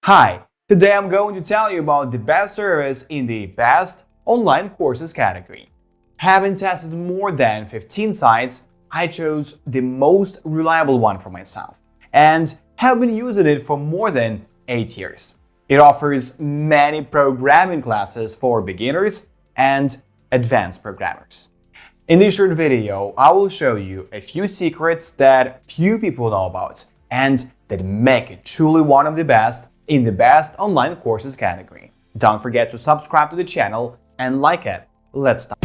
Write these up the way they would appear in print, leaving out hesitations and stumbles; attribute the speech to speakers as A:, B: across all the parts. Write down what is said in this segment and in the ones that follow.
A: Hi, today I'm going to tell you about the best service in the best online courses category. Having tested more than 15 sites, I chose the most reliable one for myself and have been using it for more than 8 years. It offers many programming classes for beginners and advanced programmers. In this short video, I will show you a few secrets that few people know about and that make it truly one of the best in the best online courses category. Don't forget to subscribe to the channel and like it. Let's start.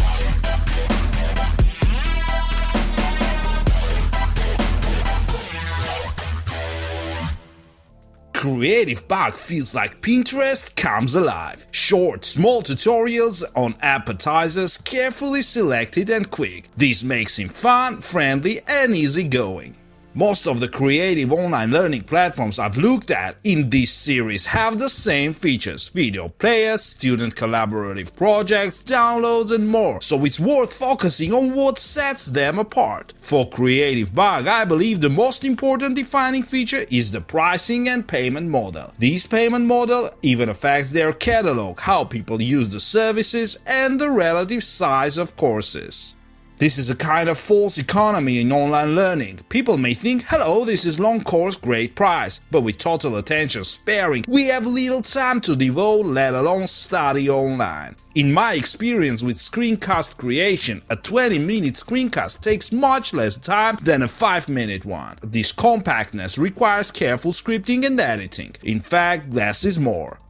B: Creativebug feels like Pinterest comes alive. Short, small tutorials on appetizers, carefully selected and quick. This makes him fun, friendly and easygoing. Most of the creative online learning platforms I've looked at in this series have the same features: video players, student collaborative projects, downloads and more, so it's worth focusing on what sets them apart. For Creativebug, I believe the most important defining feature is the pricing and payment model. This payment model even affects their catalog, how people use the services, and the relative size of courses. This is a kind of false economy in online learning. People may think, hello, this is long course, great price, but with total attention sparing, we have little time to devote, let alone study online. In my experience with screencast creation, a 20-minute screencast takes much less time than a 5-minute one. This compactness requires careful scripting and editing. In fact, less is more.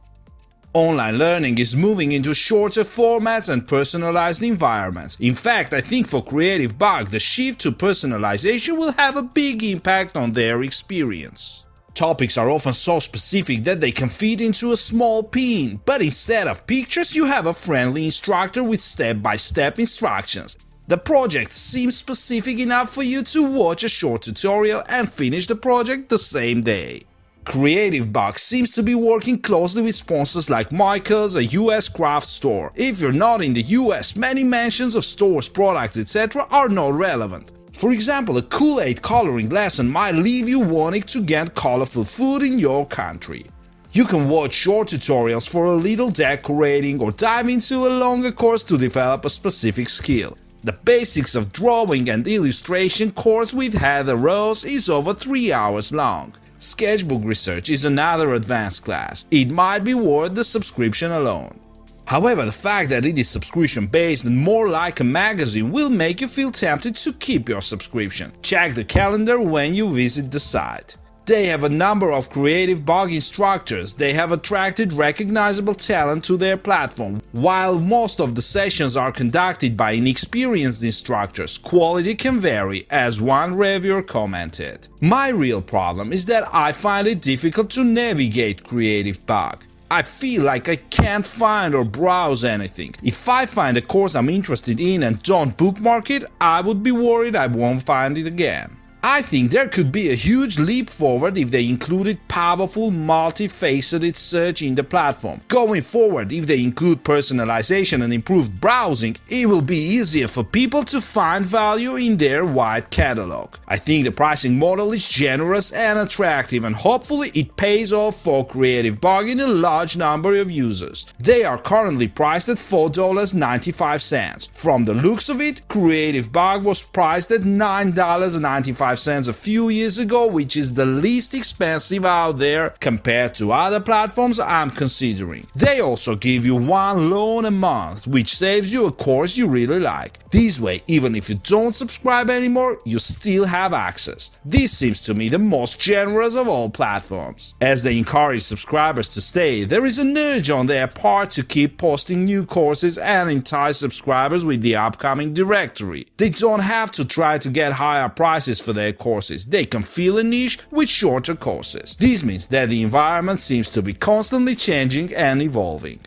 B: Online learning is moving into shorter formats and personalized environments. In fact, I think for Creativebug, the shift to personalization will have a big impact on their experience. Topics are often so specific that they can fit into a small pin, but instead of pictures, you have a friendly instructor with step-by-step instructions. The project seems specific enough for you to watch a short tutorial and finish the project the same day. Creativebug seems to be working closely with sponsors like Michael's, a US craft store. If you're not in the US, many mentions of stores, products, etc. are not relevant. For example, a Kool-Aid coloring lesson might leave you wanting to get colorful food in your country. You can watch short tutorials for a little decorating or dive into a longer course to develop a specific skill. The Basics of Drawing and Illustration course with Heather Rose is over 3 hours long. Sketchbook Research is another advanced class. It might be worth the subscription alone. However, the fact that it is subscription-based and more like a magazine will make you feel tempted to keep your subscription. Check the calendar when you visit the site. They have a number of Creativebug instructors. They have attracted recognizable talent to their platform. While most of the sessions are conducted by inexperienced instructors, quality can vary, as one reviewer commented. My real problem is that I find it difficult to navigate Creativebug. I feel like I can't find or browse anything. If I find a course I'm interested in and don't bookmark it, I would be worried I won't find it again. I think there could be a huge leap forward if they included powerful, multifaceted search in the platform. Going forward, if they include personalization and improved browsing, it will be easier for people to find value in their wide catalog. I think the pricing model is generous and attractive, and hopefully it pays off for Creativebug in a large number of users. They are currently priced at $4.95. From the looks of it, Creativebug was priced at $9.95 a few years ago, which is the least expensive out there compared to other platforms I'm considering. They also give you one loan a month, which saves you a course you really like. This way, even if you don't subscribe anymore, you still have access. This seems to me the most generous of all platforms. As they encourage subscribers to stay, there is an urge on their part to keep posting new courses and entice subscribers with the upcoming directory. They don't have to try to get higher prices for their courses. They can fill a niche with shorter courses. This means that the environment seems to be constantly changing and evolving.